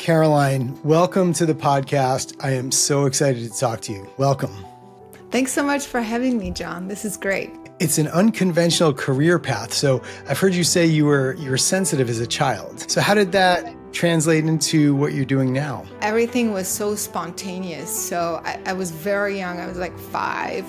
Caroline, welcome to the podcast. I am so excited to talk to you. Welcome. Thanks so much for having me, John. This is great. It's an unconventional career path. So I've heard you say you were sensitive as a child. So how did that translate into what you're doing now? Everything was so spontaneous. So I was very young. I was like 5.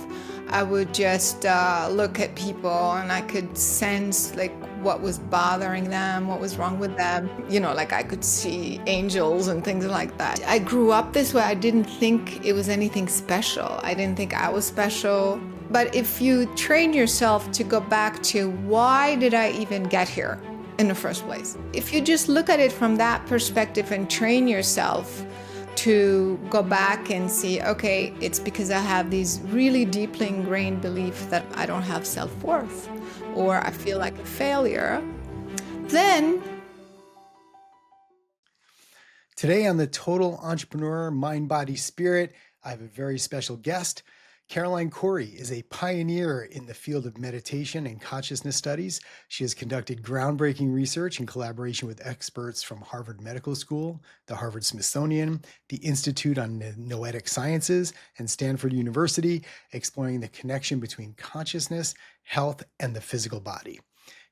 I would just look at people and I could sense like what was bothering them, what was wrong with them. You know, like I could see angels and things like that. I grew up this way. I didn't think it was anything special. I didn't think I was special. But if you train yourself to go back to why did I even get here in the first place? If you just look at it from that perspective and train yourself to go back and see, okay, it's because I have these really deeply ingrained beliefs that I don't have self-worth or I feel like a failure, then... Today on the Total Entrepreneur Mind, Body, Spirit, I have a very special guest. Caroline Cory is a pioneer in the field of meditation and consciousness studies. She has conducted groundbreaking research in collaboration with experts from Harvard Medical School, the Harvard Smithsonian, the Institute of Noetic Sciences, and Stanford University, exploring the connection between consciousness, health, and the physical body.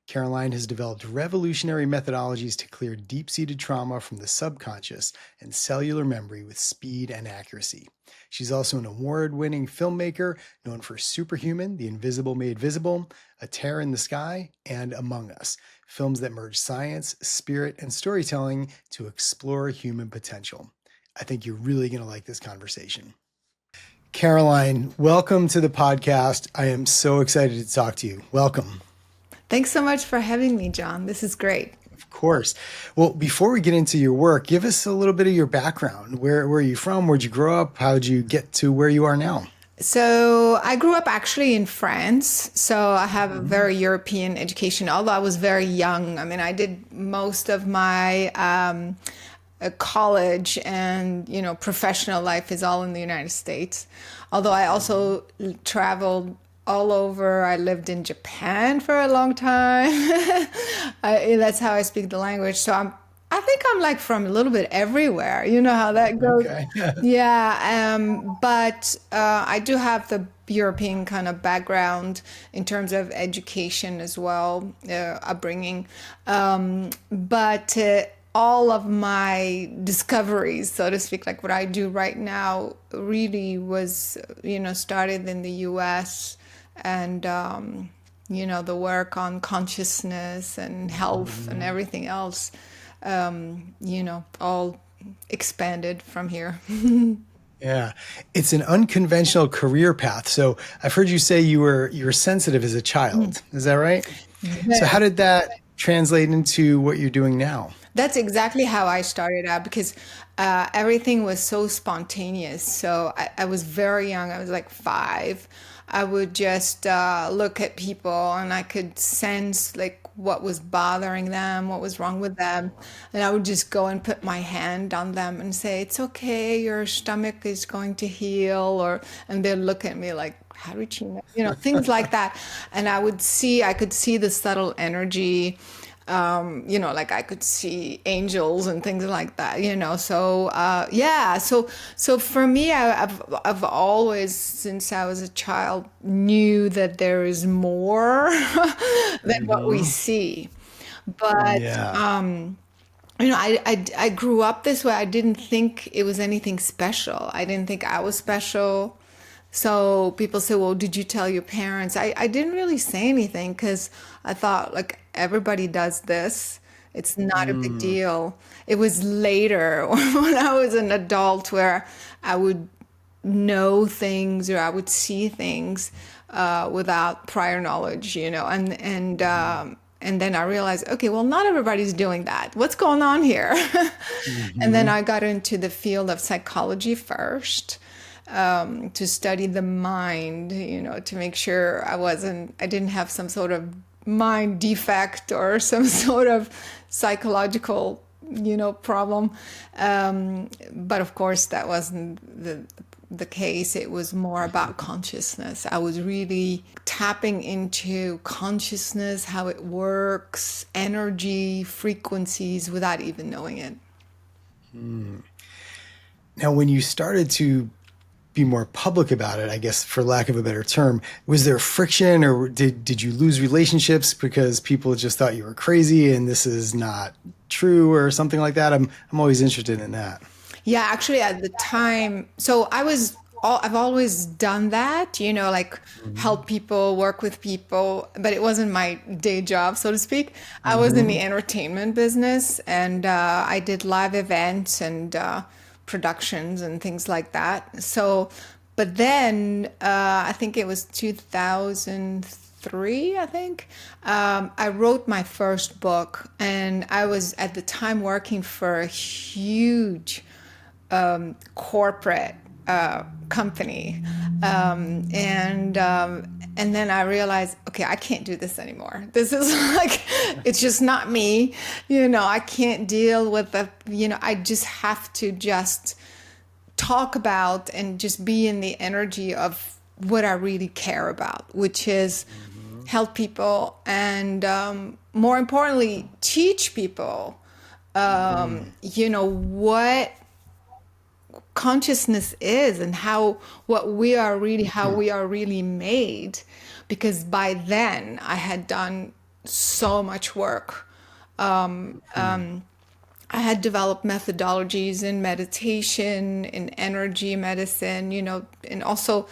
Caroline has developed revolutionary methodologies to clear deep-seated trauma from the subconscious and cellular memory with speed and accuracy. She's also an award-winning filmmaker known for Superhuman, The Invisible Made Visible, A Tear in the Sky, and Among Us, films that merge science, spirit, and storytelling to explore human potential. I think you're really going to like this conversation. Caroline, welcome to the podcast. I am so excited to talk to you. Welcome. Thanks so much for having me, John. This is great. Of course. Well, before we get into your work, give us a little bit of your background. Where are you from? Where'd you grow up? How'd you get to where you are now? So I grew up actually in France. So I have a very European education, although I was very young. I mean, I did most of my college and, professional life is all in the United States. Although I also traveled all over. I lived in Japan for a long time. That's how I speak the language. So I think I'm like from a little bit everywhere. You know how that goes. Okay. Yeah. But I do have the European kind of background in terms of education as well, upbringing. But all of my discoveries, so to speak, like what I do right now really was, started in the US. And, the work on consciousness and health and everything else, all expanded from here. Yeah, it's an unconventional career path. So I've heard you say you were sensitive as a child. Is that right? So how did that translate into what you're doing now? That's exactly how I started out because everything was so spontaneous. So I was very young. I was like 5. I would just look at people and I could sense like what was bothering them, what was wrong with them. And I would just go and put my hand on them and say, it's okay, your stomach is going to heal. And they'd look at me like, how did you know? Things like that. And I could see the subtle energy. Like I could see angels and things like that, so, So for me, I've always, since I was a child, knew that there is more than what we see. But, I grew up this way. I didn't think it was anything special. I didn't think I was special. So people say, well, did you tell your parents? I didn't really say anything because I thought like everybody does this. It's not a big deal. It was later when I was an adult where I would know things or I would see things without prior knowledge, and then I realized, okay, well, not everybody's doing that. What's going on here? And then I got into the field of psychology first. To study the mind, to make sure I didn't have some sort of mind defect or some sort of psychological, problem. But of course, that wasn't the case. It was more about consciousness. I was really tapping into consciousness, how it works, energy, frequencies, without even knowing it. Now, when you started to be more public about it, I guess, for lack of a better term, was there friction, or did you lose relationships because people just thought you were crazy and this is not true or something like that? I'm always interested in that. Yeah, actually, at the time, so I've always done that, like Hmm. help people, work with people, but it wasn't my day job, so to speak. I was in Hmm. the entertainment business, and I did live events and productions and things like that. So, but then I think it was 2003, I think. I wrote my first book, and I was at the time working for a huge corporate company, and then I realized, okay, I can't do this anymore. This is like, it's just not me. I can't deal with I just have to just talk about and just be in the energy of what I really care about, which is Hmm. help people and more importantly, teach people, Hmm. what consciousness is and how we are really made, because by then I had done so much work. I had developed methodologies in meditation, in energy medicine, and also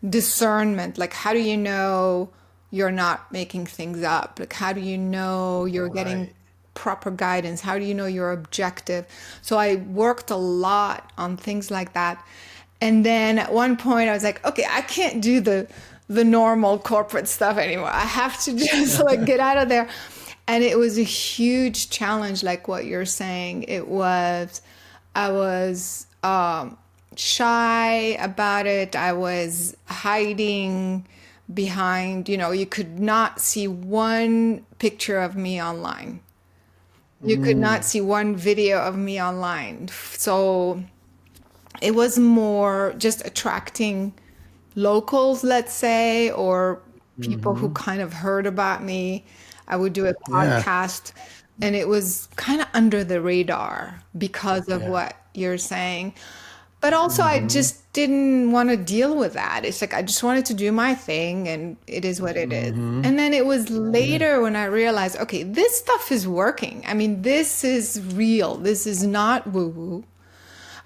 discernment. Like, how do you know you're not making things up? Like, how do you know you're getting Right. proper guidance? How do you know you're objective? So I worked a lot on things like that. And then at one point I was like, okay, I can't do the normal corporate stuff anymore. I have to just like get out of there. And it was a huge challenge, like what you're saying. I was shy about it. I was hiding behind, you could not see one picture of me online. You could not Mm. see one video of me online. So it was more just attracting locals, let's say, or people who Hmm. kind of heard about me. I would do a Yeah. podcast, and it was kind of under the radar because of Yeah. what you're saying. But also, I Hmm. just didn't want to deal with that. It's like I just wanted to do my thing, and it is what it is. Hmm. And then it was Yeah. later when I realized, okay, this stuff is working. I mean, this is real. This is not woo woo.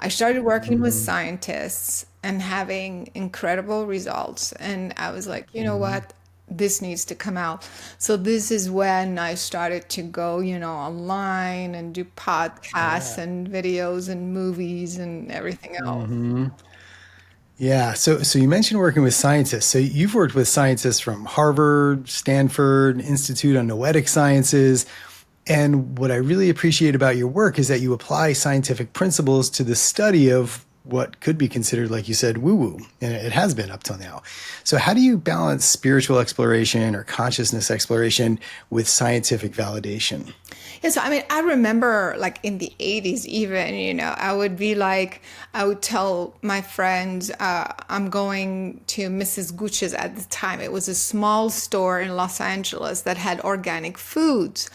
I started working with Hmm. scientists and having incredible results. And I was like, you know Hmm. what? This needs to come out. So this is when I started to go, online and do podcasts Yeah. and videos and movies and everything else. Hmm. Yeah. So you mentioned working with scientists. So you've worked with scientists from Harvard, Stanford, Institute of Noetic Sciences. And what I really appreciate about your work is that you apply scientific principles to the study of what could be considered, like you said, woo woo. And it has been up till now. So, how do you balance spiritual exploration or consciousness exploration with scientific validation? Yeah, so I mean, I remember like in the 80s, even, I would be like, I would tell my friends, I'm going to Mrs. Gucci's at the time. It was a small store in Los Angeles that had organic foods,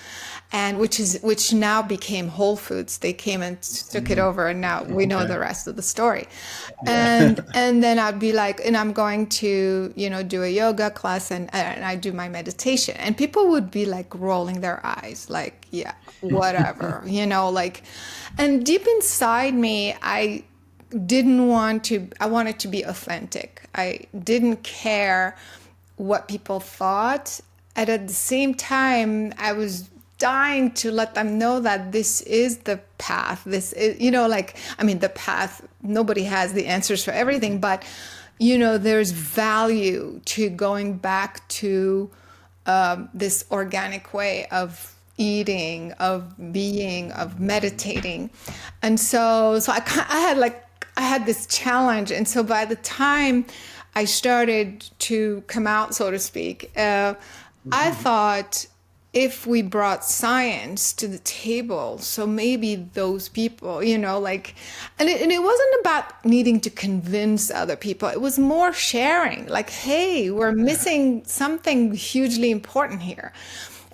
and which now became Whole Foods. They came and took it Mm. over, and now we know Okay. the rest of the story. Yeah. And then I'd be like, and I'm going to, do a yoga class, and I do my meditation. And people would be like rolling their eyes, like, yeah, whatever, like, and deep inside me, I wanted to be authentic. I didn't care what people thought. And at the same time, I was dying to let them know that this is the path. This is, like, I mean, the path, nobody has the answers for everything, but, there's value to going back to this organic way of eating, of being, of meditating. And so I had this challenge. And so by the time I started to come out, so to speak, I thought if we brought science to the table, so maybe those people, like, and it wasn't about needing to convince other people. It was more sharing, like, hey, we're Yeah. missing something hugely important here.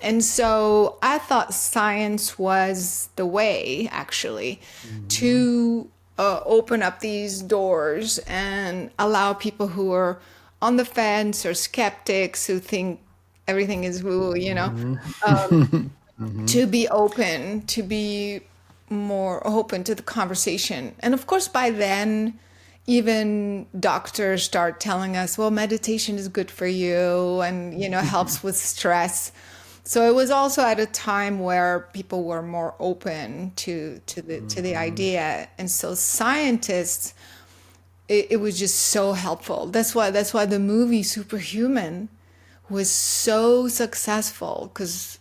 And so I thought science was the way, actually, to open up these doors and allow people who are on the fence or skeptics who think everything is woo, to be open, to be more open to the conversation. And of course, by then, even doctors start telling us, well, meditation is good for you and, helps with stress. So it was also at a time where people were more open to the idea. And so scientists, it was just so helpful. That's why the movie Superhuman was so successful, because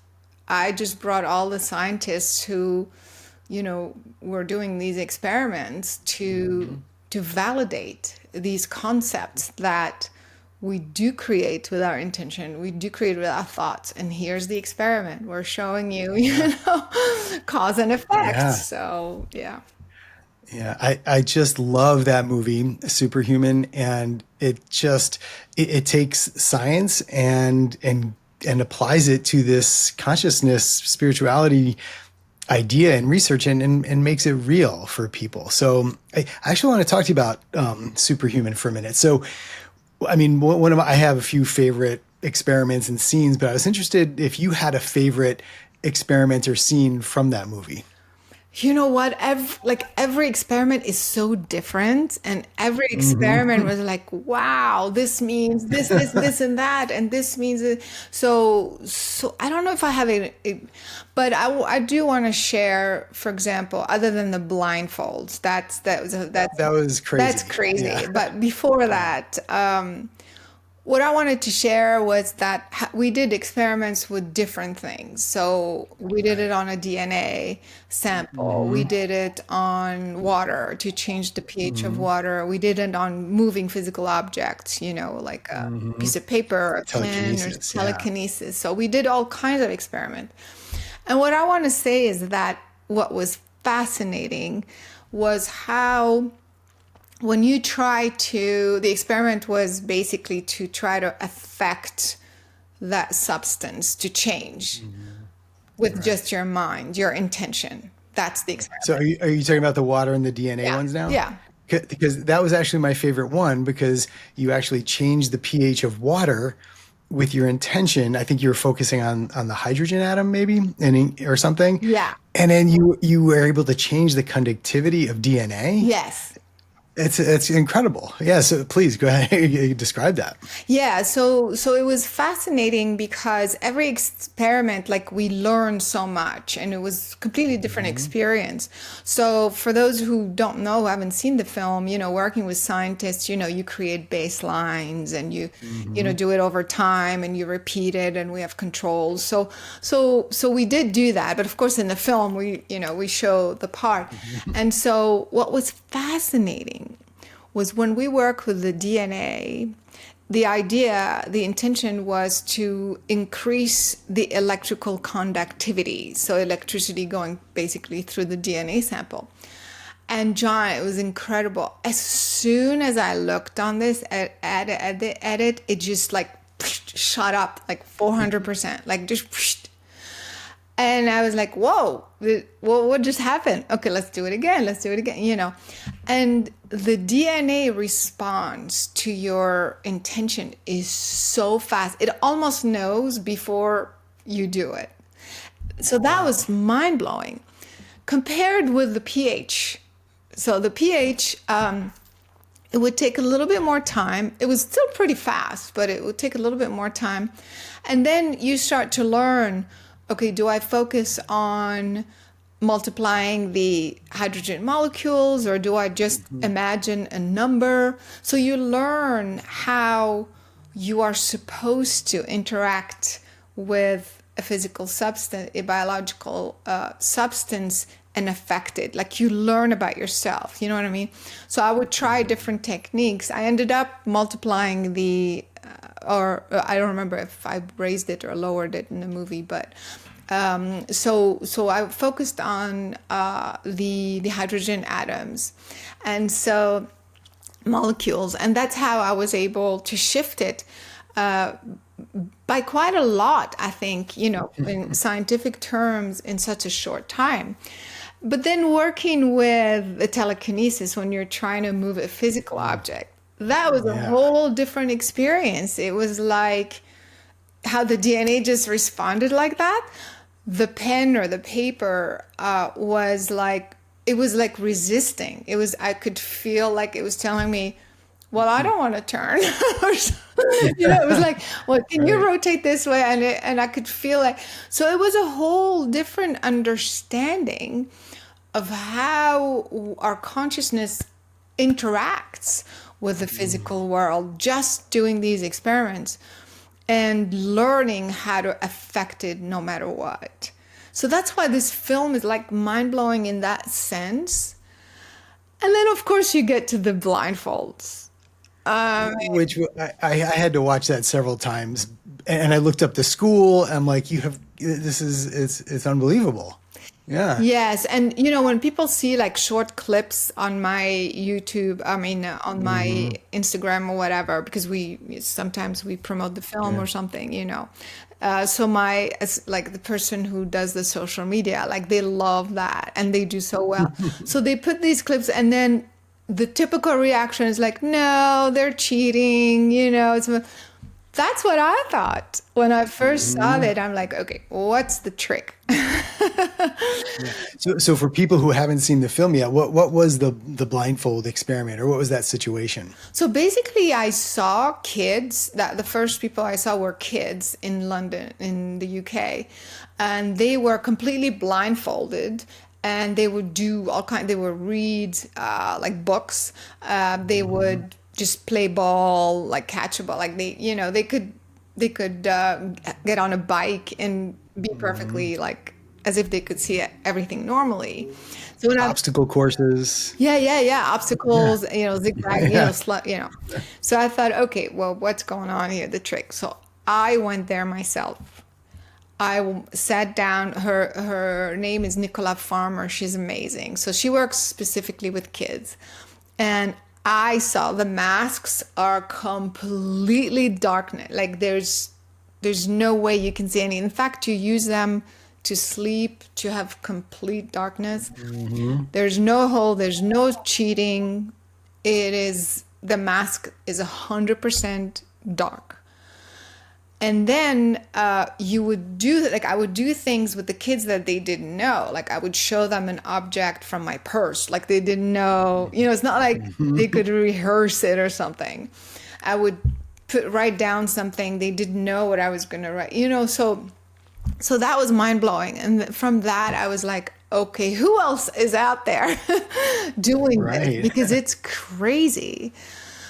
I just brought all the scientists who, were doing these experiments to validate these concepts that we do create with our intention, we do create with our thoughts. And here's the experiment. We're showing you, cause and effect. Yeah. So, yeah. Yeah, I just love that movie, Superhuman, and it takes science and applies it to this consciousness, spirituality idea and research, and makes it real for people. So I actually want to talk to you about Superhuman for a minute. So, I mean, I have a few favorite experiments and scenes, but I was interested if you had a favorite experiment or scene from that movie. You know what? Every experiment is so different, and every experiment was like, wow, this means this, and that, and this means it. So I don't know if I have but I do want to share, for example, other than the blindfolds, that was crazy. That's crazy. Yeah. But before that, what I wanted to share was that we did experiments with different things. So we did it on a DNA sample. We did it on water to change the pH of water. We did it on moving physical objects, like a piece of paper or a pen or Telekinesis, telekinesis. So we did all kinds of experiments. And what I want to say is that what was fascinating was how, when you the experiment was basically to try to affect that substance to change with just your mind, your intention. That's the experiment. So are you talking about the water and the DNA ones now? Yeah. Because that was actually my favorite one, because you actually changed the pH of water with your intention. I think you were focusing on the hydrogen atom maybe, or something. Yeah. And then you were able to change the conductivity of DNA. Yes. It's incredible. Yeah. So please go ahead. You describe that. Yeah. So it was fascinating because every experiment, we learned so much, and it was completely different experience. So for those who don't know, who haven't seen the film, working with scientists, you create baselines, and you do it over time, and you repeat it, and we have controls. So we did do that. But of course, in the film, we show the part. And so what was fascinating was when we work with the DNA, the intention was to increase the electrical conductivity. So electricity going basically through the DNA sample. And John, it was incredible. As soon as I looked on this at it, it just shot up 400%, just. And I was like, whoa, what just happened? Okay, let's do it again. And the DNA response to your intention is so fast. It almost knows before you do it. So that was mind-blowing. Compared with the pH. So the pH, it would take a little bit more time. It was still pretty fast, but it would take a little bit more time. And then you start to learn, okay, do I focus on multiplying the hydrogen molecules, or do I just imagine a number? So you learn how you are supposed to interact with a physical substance, a biological substance, and affect it. You learn about yourself, you know what I mean? So I would try different techniques. I ended up multiplying or I don't remember if I raised it or lowered it in the movie, but so I focused on the hydrogen atoms, and so molecules, and that's how I was able to shift it by quite a lot, I think, in scientific terms in such a short time. But then working with the telekinesis when you're trying to move a physical object, that was a Yeah. whole different experience. It was like how the DNA just responded like that. The pen or the paper was like, it was like resisting. I could feel like it was telling me, well, I don't want to turn. It was like, well, can you Right. rotate this way? And I could feel like, so it was a whole different understanding of how our consciousness interacts with the physical world, just doing these experiments and learning how to affect it no matter what. So that's why this film is like mind-blowing in that sense. And then, of course, you get to the blindfolds. Which I had to watch that several times, and I looked up the school. I'm like, it's unbelievable. Yeah. Yes, and when people see like short clips on my YouTube, I mean on my Instagram or whatever, because sometimes we promote the film or something. So as like the person who does the social media, like they love that and they do so well. So they put these clips, and then the typical reaction is like, no, they're cheating. That's what I thought when I first saw it. I'm like, okay, what's the trick? So for people who haven't seen the film yet, what was the blindfold experiment, or what was that situation? So basically, I saw kids. That the first people I saw were kids in London, in the UK, and they were completely blindfolded. And they would do all kinds. They would read like books. They would just play ball, like catch a ball. Like they could get on a bike and be perfectly like as if they could see everything normally. So when Obstacle courses. yeah, obstacles, zigzag, Yeah. So I thought, okay, well, what's going on here? The trick. So I went there myself. I sat down. Her name is Nicola Farmer. She's amazing. So she works specifically with kids. And I saw the masks are completely darkness. Like there's no way you can see any. In fact, you use them to sleep, to have complete darkness. There's no hole. There's no cheating. The mask is 100% dark. And then you would I would do things with the kids that they didn't know. Like I would show them an object from my purse. Like they didn't know, it's not like they could rehearse it or something. I would write down something. They didn't know what I was going to write, so that was mind blowing. And from that, I was like, okay, who else is out there doing this? Right. Because it's crazy.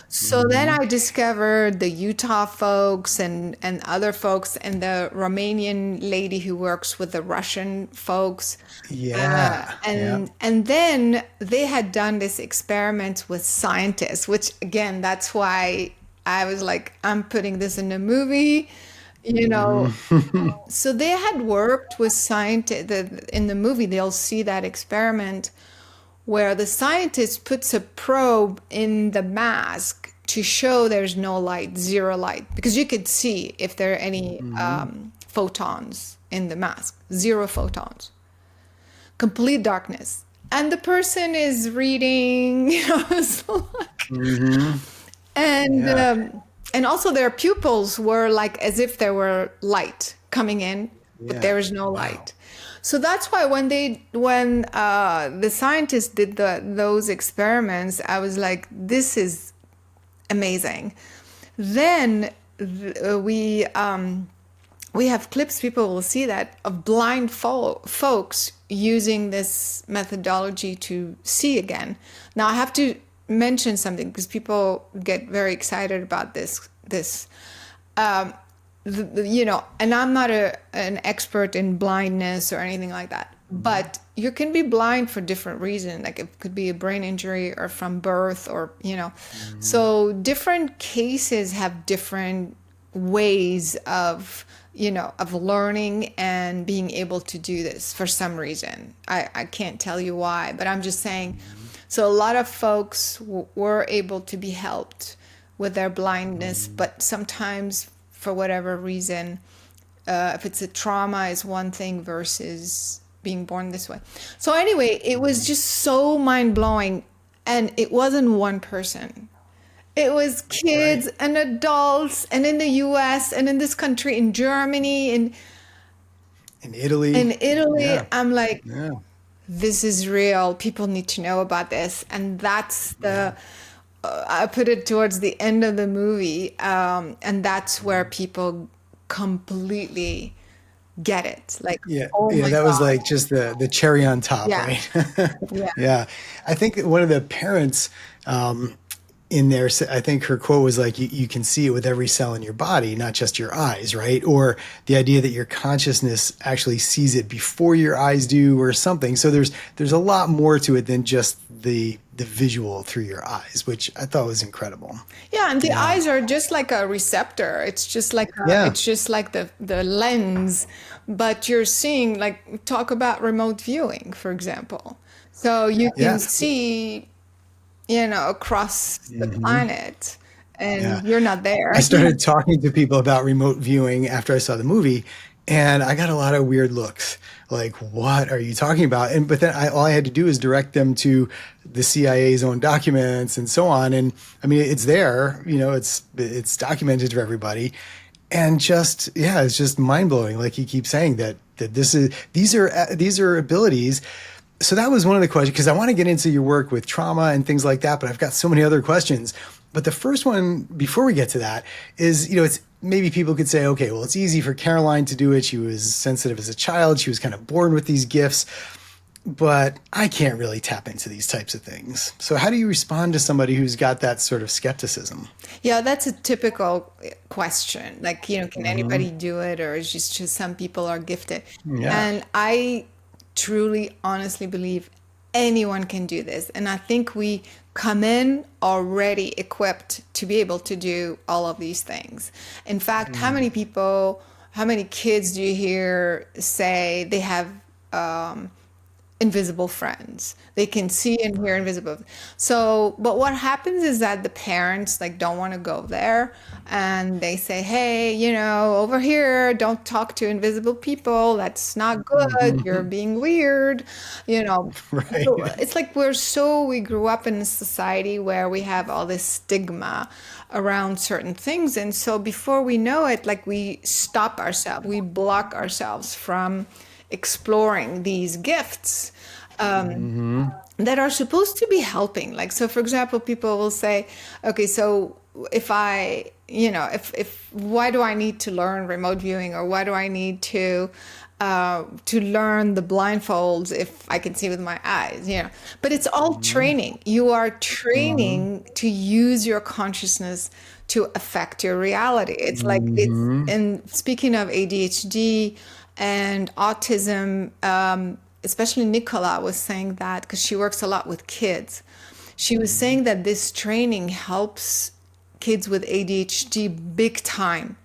So then I discovered the Utah folks and other folks, and the Romanian lady who works with the Russian folks. Yeah. And then they had done this experiment with scientists, which again, that's why I was like, I'm putting this in a movie, So they had worked with scientists. In the movie, they'll see that experiment where the scientist puts a probe in the mask to show there's no light, zero light, because you could see if there are any photons in the mask, zero photons, complete darkness. And the person is reading, it's like, and also their pupils were like as if there were light coming in, but there is no light. So that's why when the scientists did those experiments, I was like, this is amazing. Then we have clips, people will see that, of blind folks using this methodology to see again. Now I have to mention something because people get very excited about this. And I'm not an expert in blindness or anything like that, but you can be blind for different reasons. Like it could be a brain injury or from birth or, so different cases have different ways of learning and being able to do this for some reason. I can't tell you why, but I'm just saying. So a lot of folks were able to be helped with their blindness, but sometimes for whatever reason, if it's a trauma is one thing versus being born this way. So anyway, it was just so mind-blowing, and it wasn't one person. It was kids Right. and adults, and in the US and in this country, in Germany, In Italy. in Italy. Yeah. I'm like, Yeah. this is real. People need to know about this. And that's Yeah. I put it towards the end of the movie. And that's where people completely get it. Like, Yeah, oh yeah, my that was God. like just the cherry on top, Yeah. right? Yeah. Yeah, I think that one of the parents in there, I think her quote was like, you can see it with every cell in your body, not just your eyes, right? Or the idea that your consciousness actually sees it before your eyes do, or something. So there's a lot more to it than just the visual through your eyes, which I thought was incredible. Yeah, and the Yeah, eyes are just like a receptor. yeah, It's just like the lens, but you're seeing, like, talk about remote viewing, for example. So you can yeah. see, across the Hmm. planet, Yeah. and you're not there. I started talking to people about remote viewing after I saw the movie, and I got a lot of weird looks. Like, what are you talking about? And but then all I had to do is direct them to the CIA's own documents and so on. And I mean, it's there. It's documented for everybody. And just yeah, it's just mind blowing. Like you keep saying that these are abilities. So that was one of the questions, because I want to get into your work with trauma and things like that, but I've got so many other questions. But the first one, before we get to that, is, it's maybe people could say, okay, well, it's easy for Caroline to do it. She was sensitive as a child. She was kind of born with these gifts, but I can't really tap into these types of things. So how do you respond to somebody who's got that sort of skepticism? Yeah, that's a typical question. Like, can Hmm. anybody do it, or is just some people are gifted? Yeah. And I truly, honestly believe anyone can do this. And I think we come in already equipped to be able to do all of these things. In fact, how many kids do you hear say they have invisible friends? They can see and hear invisible. So, but what happens is that the parents like don't want to go there, and they say, "Hey, over here, don't talk to invisible people. That's not good. You're Hmm. being weird." You know. So Right. it's like we grew up in a society where we have all this stigma around certain things, and so before we know it, like we stop ourselves, we block ourselves from exploring these gifts Hmm. that are supposed to be helping. Like, so for example, people will say, okay, so if I, if why do I need to learn remote viewing, or why do I need to learn the blindfolds if I can see with my eyes, but it's all Hmm. training. You are Hmm. training to use your consciousness to affect your reality. It's like it's, Hmm. and speaking of ADHD and autism, especially Nicola was saying that because she works a lot with kids. She was saying that this training helps kids with ADHD big time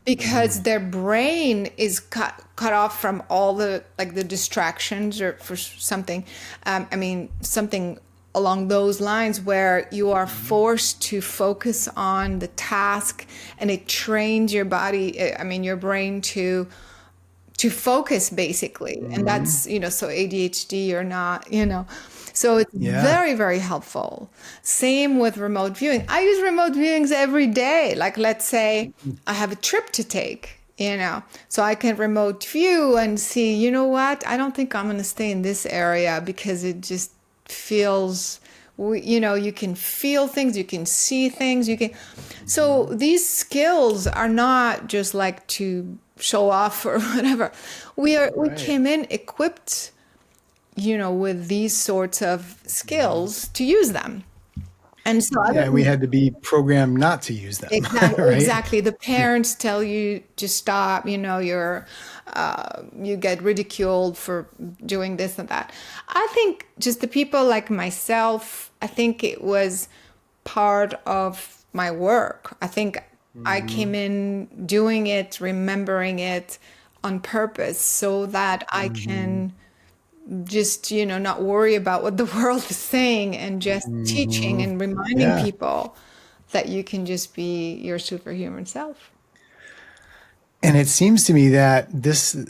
because Hmm. their brain is cut off from all the like the distractions or for something. I mean, something along those lines where you are forced to focus on the task, and it trains your body, I mean your brain to focus basically. And Hmm. that's, so ADHD or not, so it's Yeah. very, very helpful. Same with remote viewing. I use remote viewings every day. Like, let's say I have a trip to take, so I can remote view and see, you know what, I don't think I'm going to stay in this area because it just feels, you can feel things, you can see things, you can. So Hmm. these skills are not just like to show off or whatever. We Right. came in equipped, with these sorts of Hmm. skills to use them. And so Yeah, and we had to be programmed not to use them, exactly, right? exactly. The parents tell you to stop. You get ridiculed for doing this and that. I think just the people like myself. I think it was part of my work. I think I came Hmm. in doing it, remembering it on purpose, so that I Hmm. can just, not worry about what the world is saying, and just teaching Hmm. and reminding Yeah. people that you can just be your superhuman self. And it seems to me that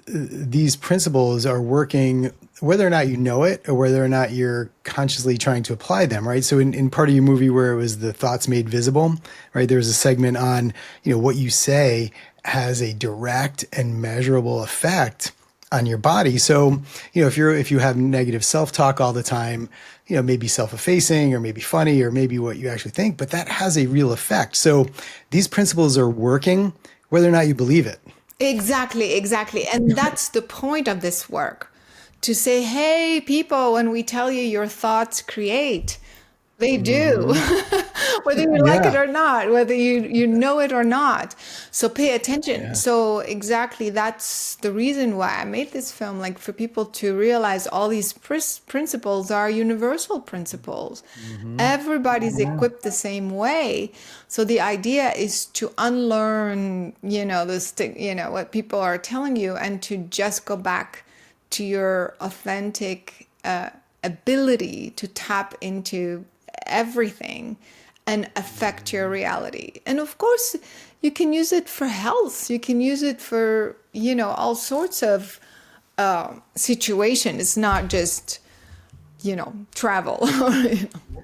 these principles are working whether or not you know it or whether or not you're consciously trying to apply them, right? So in part of your movie where it was the thoughts made visible, right, there was a segment on, what you say has a direct and measurable effect on your body. So, if you have negative self-talk all the time, maybe self-effacing or maybe funny or maybe what you actually think, but that has a real effect. So these principles are working whether or not you believe it. Exactly. And that's the point of this work, to say, hey, people, when we tell you your thoughts create, they do, Hmm. whether you like it Yeah. or not, whether you know it or not. So pay attention. Yeah. So exactly, that's the reason why I made this film, like for people to realize all these principles are universal principles. Hmm. Everybody's Yeah. equipped the same way. So the idea is to unlearn, what people are telling you, and to just go back to your authentic ability to tap into everything and affect your reality. And of course, you can use it for health. You can use it for, all sorts of situations. It's not just, travel.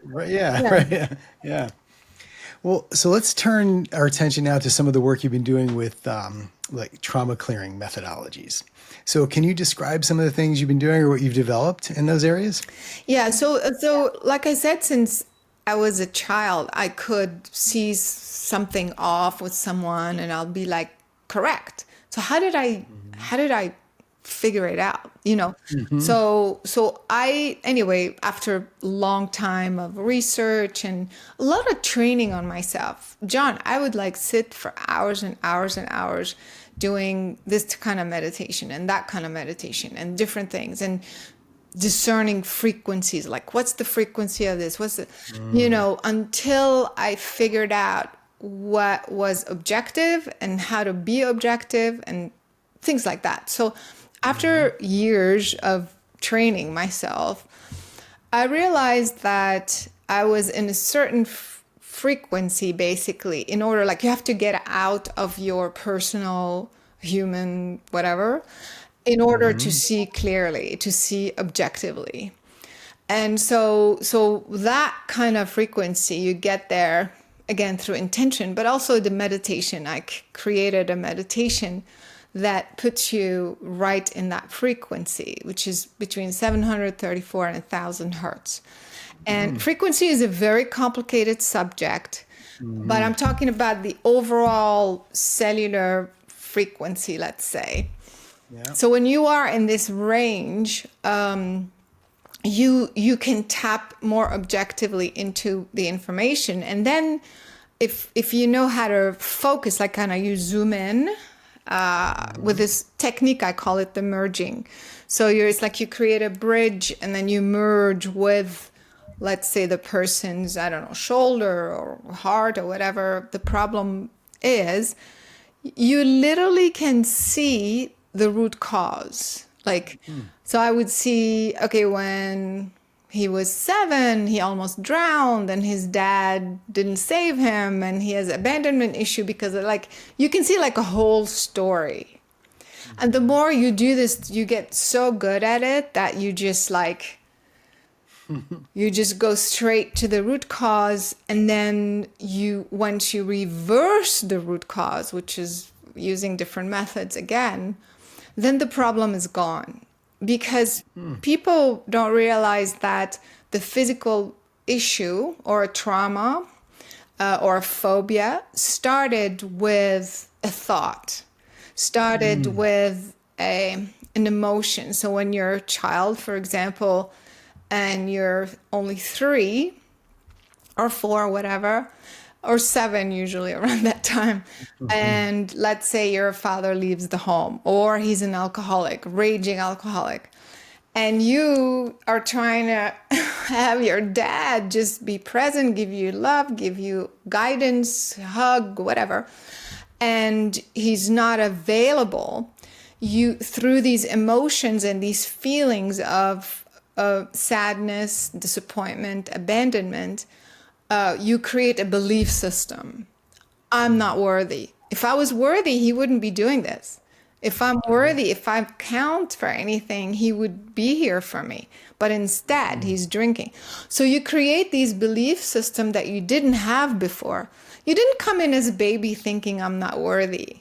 Right. Yeah. Yeah. Right. Yeah. Yeah. Well, so let's turn our attention now to some of the work you've been doing with like trauma clearing methodologies. So can you describe some of the things you've been doing or what you've developed in those areas? Yeah, so like I said, since I was a child, I could see something off with someone and I'll be like, correct. So how did I figure it out? Hmm. So I, anyway, after a long time of research and a lot of training on myself, John, I would like sit for hours and hours and hours doing this kind of meditation and that kind of meditation and different things, and discerning frequencies, like what's the frequency of this, until I figured out what was objective and how to be objective and things like that. So after years of training myself, I realized that I was in a certain frequency, basically, in order, like, you have to get out of your personal human whatever in order to Hmm. see clearly, to see objectively. And so that kind of frequency, you get there again through intention, but also the meditation. I created a meditation that puts you right in that frequency, which is between 734 and 1,000 hertz. And frequency is a very complicated subject, but Hmm. I'm talking about the overall cellular frequency, let's say. Yeah. So when you are in this range, you can tap more objectively into the information, and then if you know how to focus, like kind of you zoom in with Hmm. this technique, I call it the merging. So it's like you create a bridge and then you merge with, let's say, the person's, I don't know, shoulder or heart or whatever the problem is. You literally can see the root cause. Like, so I would see, okay, when he was 7, he almost drowned and his dad didn't save him and he has abandonment issue because of, like, you can see like a whole story. And the more you do this, you get so good at it that you just go straight to the root cause. And then once you reverse the root cause, which is using different methods again, then the problem is gone. Because people don't realize that the physical issue or a trauma or a phobia started with a thought, started Hmm. with an emotion. So when you're a child, for example, and you're only 3 or 4, whatever, or 7 usually around that time. And let's say your father leaves the home, or he's an alcoholic, raging alcoholic. And you are trying to have your dad just be present, give you love, give you guidance, hug, whatever. And he's not available. You, through these emotions and these feelings of sadness, disappointment, abandonment, you create a belief system. I'm not worthy. If I was worthy, he wouldn't be doing this. If I'm worthy, if I count for anything, he would be here for me. But instead, he's drinking. So you create these belief systems that you didn't have before. You didn't come in as a baby thinking I'm not worthy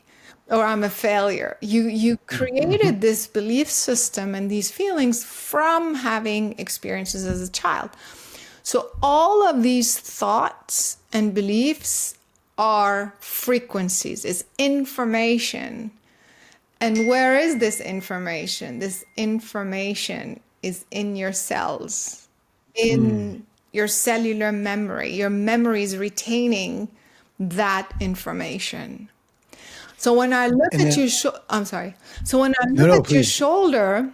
or I'm a failure. You created this belief system and these feelings from having experiences as a child. So all of these thoughts and beliefs are frequencies, it's information. And where is this information? This information is in your cells, in your cellular memory. Your memory is retaining that information. So when I look And at then, your I'm sorry. So when I no, look no, at your please. shoulder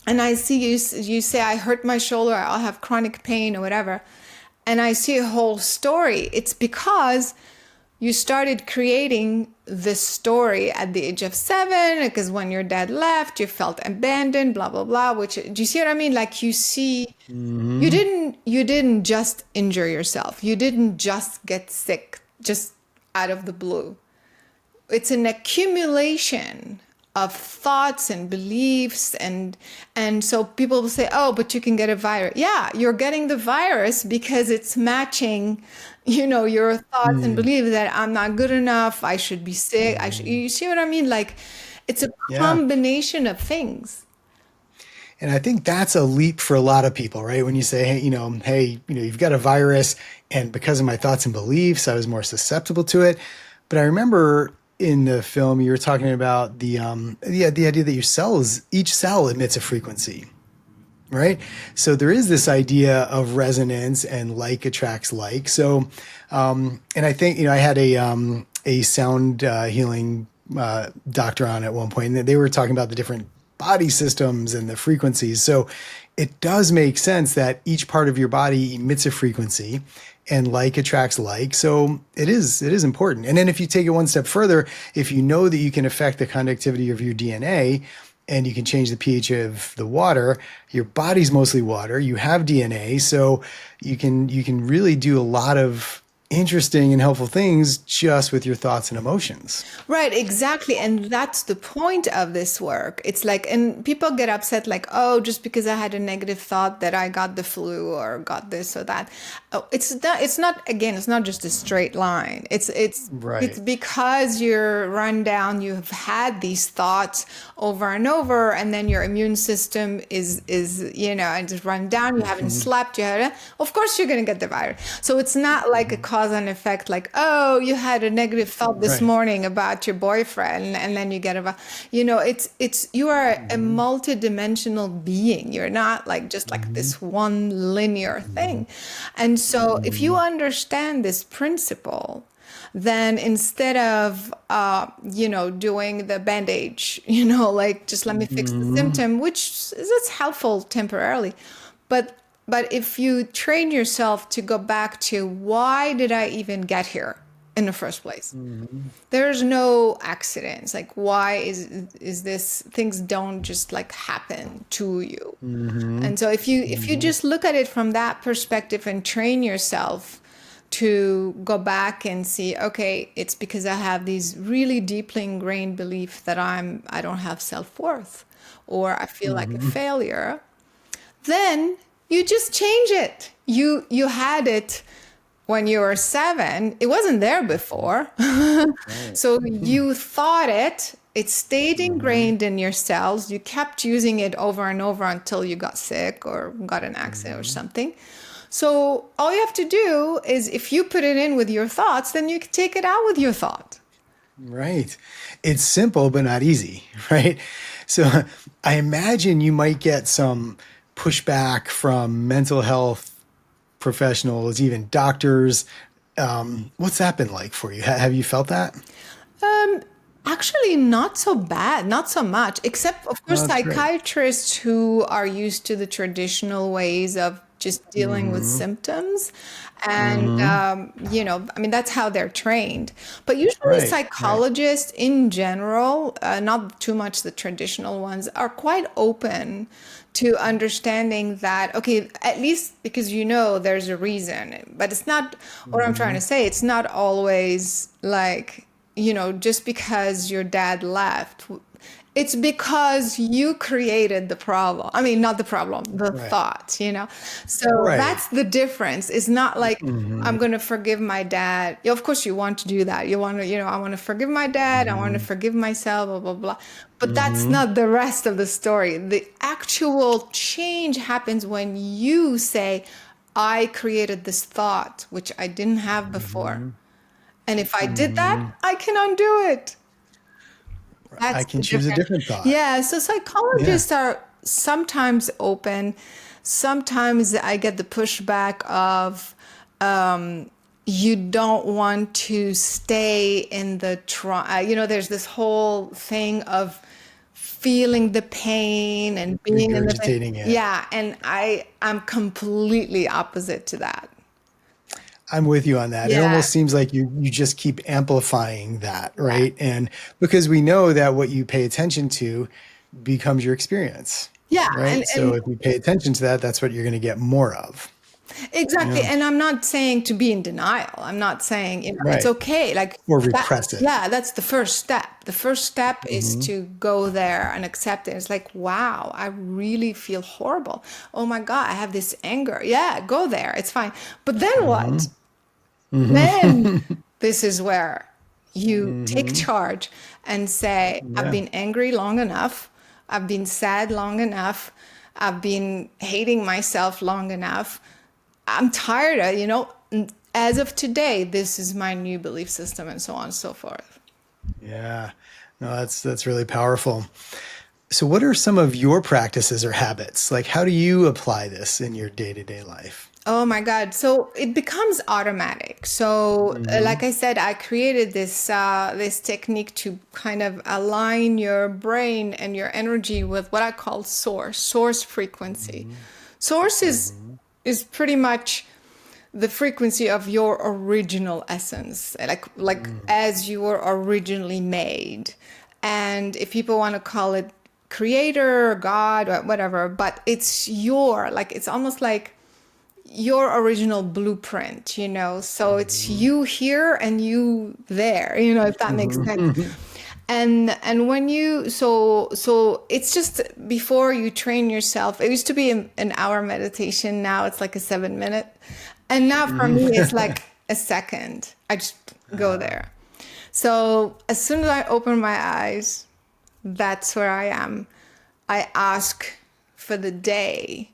and I see you say, I hurt my shoulder, I'll have chronic pain or whatever, and I see a whole story, it's because you started creating this story at the age of 7, because when your dad left, you felt abandoned, blah, blah, blah, which, do you see what I mean? Like you see, you didn't just injure yourself. You didn't just get sick just out of the blue. It's an accumulation of thoughts and beliefs, and so people will say, oh, but you can get a virus. Yeah, you're getting the virus because it's matching, your thoughts and beliefs that I'm not good enough, I should be sick, you see what I mean? Like, it's a Yeah. combination of things. And I think that's a leap for a lot of people, right? When you say, hey, you've got a virus, and because of my thoughts and beliefs, I was more susceptible to it. But I remember in the film you were talking about the idea that each cell emits a frequency, right? So there is this idea of resonance, and like attracts like. So, and I think I had a sound healing doctor on at one point, and they were talking about the different body systems and the frequencies. So it does make sense that each part of your body emits a frequency, and like attracts like. So it is important. And then if you take it one step further, if you know that you can affect the conductivity of your DNA, and you can change the pH of the water, your body's mostly water, you have DNA, so you can really do a lot of interesting and helpful things just with your thoughts and emotions. Right, exactly. And that's the point of this work. It's like, and people get upset, like, oh, just because I had a negative thought that I got the flu or got this or that. Oh, it's not, again, it's not just a straight line. It's Right. because you're run down, you have had these thoughts over and over, and then your immune system is and just run down, you haven't slept, of course you're going to get the virus. So it's not like a cause and effect, like, oh, you had a negative thought this Right. morning about your boyfriend and then you get it's you are a multidimensional being. You're not like just like this one linear thing. And so if you understand this principle, then instead of doing the bandage, like just let me fix the symptom, which is helpful temporarily, but if you train yourself to go back to, why did I even get here in the first place? There's no accidents. Like, why is this, things don't just like happen to you. And so if you just look at it from that perspective and train yourself to go back and see, okay, it's because I have these really deeply ingrained beliefs that I don't have self-worth, or I feel like a failure, then you just change it. You had it when you were 7. It wasn't there before. So you thought it stayed ingrained in your cells. You kept using it over and over until you got sick or got an accident or something. So all you have to do is, if you put it in with your thoughts, then you can take it out with your thought. Right. It's simple, but not easy, right? So I imagine you might get some pushback from mental health professionals, even doctors. What's that been like for you? Have you felt that? Actually, not so bad, not so much, except, of course, Oh, that's great. psychiatrists who are used to the traditional ways of just dealing with symptoms. And, I mean, that's how they're trained. But usually Right. Right. psychologists in general, not too much the traditional ones, are quite open to understanding that, okay, at least because there's a reason. But it's not, what I'm trying to say, it's not always like just because your dad left, it's because you created the problem. I mean, not the problem, the Right. thought. So Right. that's the difference. It's not like Hmm. I'm going to forgive my dad. Yeah, of course, you want to do that. You want to, I want to forgive my dad. I want to Hmm. forgive myself, blah, blah, blah. But that's Hmm. not the rest of the story. The actual change happens when you say, I created this thought, which I didn't have before. Hmm. And if I did that, Hmm. I can undo it. I That's can the choose a difference. different thought. Yeah, so Yeah. psychologists are sometimes open. Sometimes I get the pushback of you don't want to stay in the trauma. There's this whole thing of feeling the pain and being in the pain. Regurgitating it. Yeah, and I'm completely opposite to that. I'm with you on that. It Yeah, almost seems like you just keep amplifying that, yeah, right? And because we know that what you pay attention to becomes your experience, yeah, right? So and if you pay attention to that, that's what you're going to get more of. exactly. Yeah. And I'm not saying to be in denial. I'm not saying, it's Right. okay. Like Or that, repress it. yeah, that's the first step. The first step is Hmm. to go there and accept it. It's like, wow, I really feel horrible. Oh my God, I have this anger. Yeah, go there. It's fine. But then Hmm. what? Then Hmm. this is where you take Hmm. charge and say, I've Yeah. been angry long enough. I've been sad long enough. I've been hating myself long enough. I'm tired of, as of today, this is my new belief system, and so on and so forth. Yeah. No, that's really powerful. So what are some of your practices or habits? Like how do you apply this in your day-to-day life? Oh my God. So it becomes automatic. So, Hmm. like I said, I created this technique to kind of align your brain and your energy with what I call source frequency. Hmm. Source Hmm. is pretty much the frequency of your original essence, like Hmm. as you were originally made. And if people want to call it creator, God, or whatever, but it's almost like your original blueprint. So it's Hmm. you here and you there, if that makes sense. Hmm. And when you so it's just before you train yourself. It used to be an hour meditation. Now it's like a 7 minute, and now for me it's like a second. I just go there. So as soon as I open my eyes, that's where I am. I ask for the day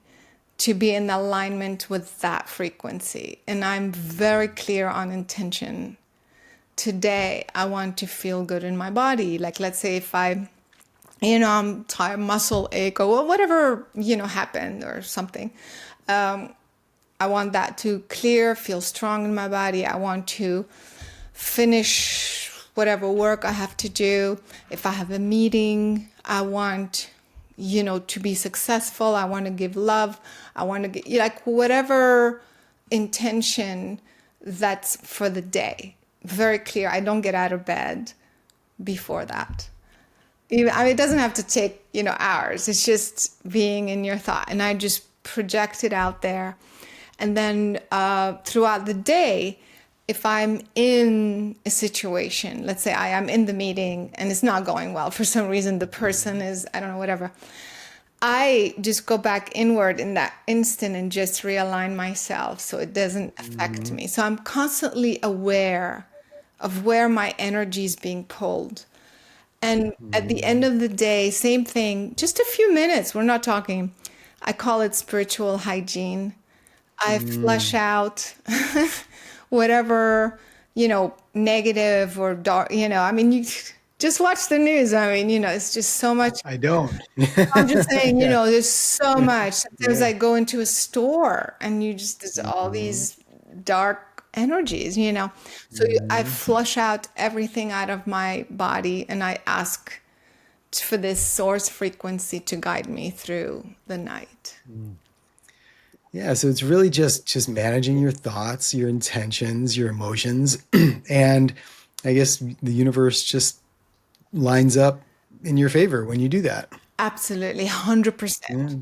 to be in alignment with that frequency. And I'm very clear on intention. Today, I want to feel good in my body. Like, let's say if I'm tired, muscle ache, or whatever, happened or something. I want that to clear, feel strong in my body. I want to finish whatever work I have to do. If I have a meeting, I want, to be successful. I want to give love. I want to get, like, whatever intention that's for the day. Very clear. I don't get out of bed before that. It doesn't have to take, hours. It's just being in your thought. And I just project it out there. And then throughout the day, if I'm in a situation, let's say I am in the meeting and it's not going well for some reason, the person is, I don't know, whatever, I just go back inward in that instant and just realign myself so it doesn't affect Hmm. me. So I'm constantly aware of where my energy is being pulled. And at the end Hmm. of the day, same thing, just a few minutes. We're not talking, I call it spiritual hygiene. I flush Hmm. out whatever, negative or dark, I mean, you just watch the news. I mean, it's just so much. I don't. I'm just saying, Yeah. there's so much. Sometimes Yeah. I go into a store and there's all Hmm. these dark energies. So I Hmm. flush out everything out of my body and I ask for this source frequency to guide me through the night. Yeah, so it's really just managing your thoughts, your intentions, your emotions, and I guess the universe just lines up in your favor when you do that. Absolutely, 100%. Yeah. Hmm.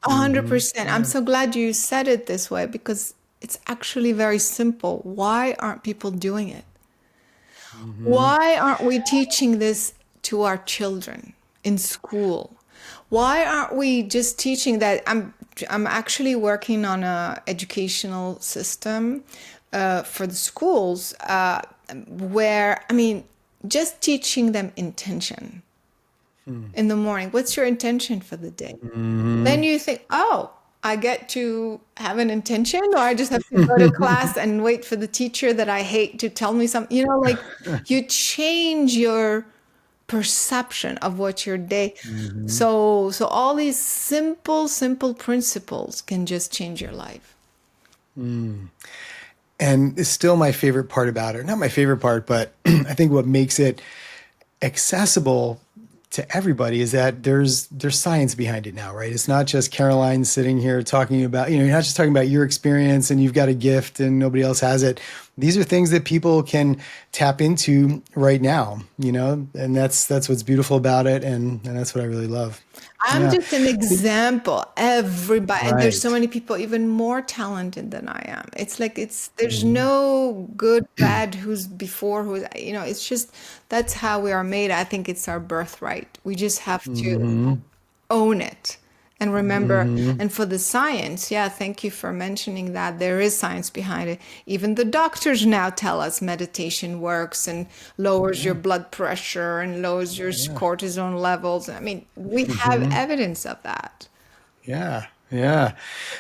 100%. I'm Yeah. so glad you said it this way because it's actually very simple. Why aren't people doing it? Hmm. Why aren't we teaching this to our children in school? Why aren't we just teaching that? I'm actually working on a educational system for the schools where, I mean, just teaching them intention in the morning. What's your intention for the day? Then Hmm. you think, oh, I get to have an intention, or I just have to go to class and wait for the teacher that I hate to tell me something. You know, like you change your perception of what your day. Hmm. So all these simple principles can just change your life. And it's still my favorite part about it. Not my favorite part, but I think what makes it accessible to everybody is that there's science behind it now, right? It's not just Caroline sitting here talking about, you're not just talking about your experience and you've got a gift and nobody else has it. These are things that people can tap into right now, and that's what's beautiful about it, and that's what I really love. I'm Yeah. just an example. Everybody, and there's so Right. many people even more talented than I am. It's like there's Mhm. no good, bad, who's before, who's, it's just that's how we are made. I think it's our birthright. We just have to Mhm. own it and remember. Mhm. And for the science, yeah, thank you for mentioning that. There is science behind it. Even the doctors now tell us meditation works and lowers your Yeah. blood pressure and lowers your Yeah. cortisone levels. I mean, we have Mhm. evidence of that. Yeah, yeah.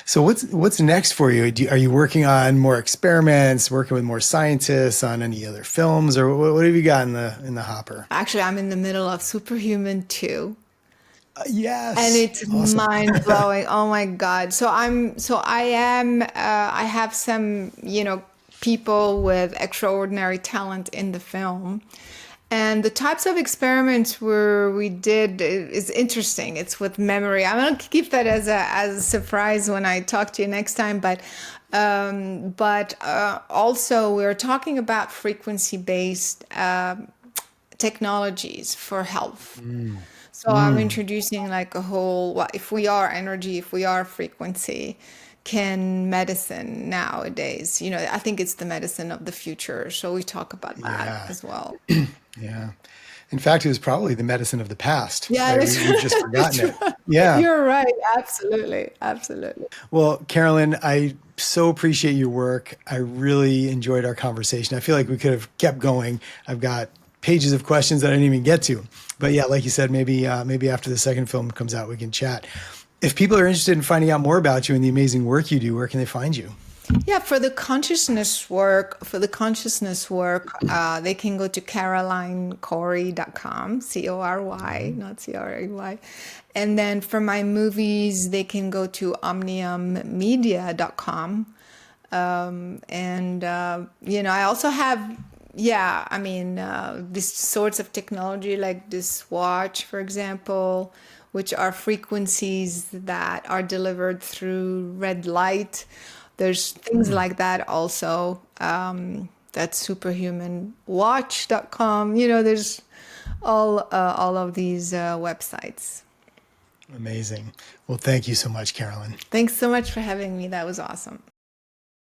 So what's next for you? Are you working on more experiments, working with more scientists on any other films, or what have you got in the hopper? Actually, I'm in the middle of Superhuman 2. And Yes, it's awesome. mind blowing. Oh my God. I have some, people with extraordinary talent in the film. And the types of experiments where we did is interesting. It's with memory. I'm going to keep that as a surprise when I talk to you next time. But also we're talking about frequency based technologies for health. Mm. So I'm Mm. introducing like a whole, what if we are energy, if we are frequency, can medicine nowadays, I think it's the medicine of the future. So we talk about that Yeah, as well. yeah. In fact, it was probably the medicine of the past, Yeah, right? that's, We've just that's forgotten it. right. Yeah. You're right. Absolutely. Absolutely. Well, Carolyn, I so appreciate your work. I really enjoyed our conversation. I feel like we could have kept going. I've got pages of questions that I didn't even get to. But yeah, like you said, maybe after the second film comes out, we can chat. If people are interested in finding out more about you and the amazing work you do, where can they find you? Yeah, they can go to carolinecory.com, Cory, Mhm. not Cray. And then for my movies, they can go to omniummedia.com. I also have, yeah, I mean, these sorts of technology like this watch, for example, which are frequencies that are delivered through red light. There's things Mm. like that also. That's superhumanwatch.com. There's all of these websites. Amazing. Well, thank you so much, Carolyn. Thanks so much for having me. That was awesome.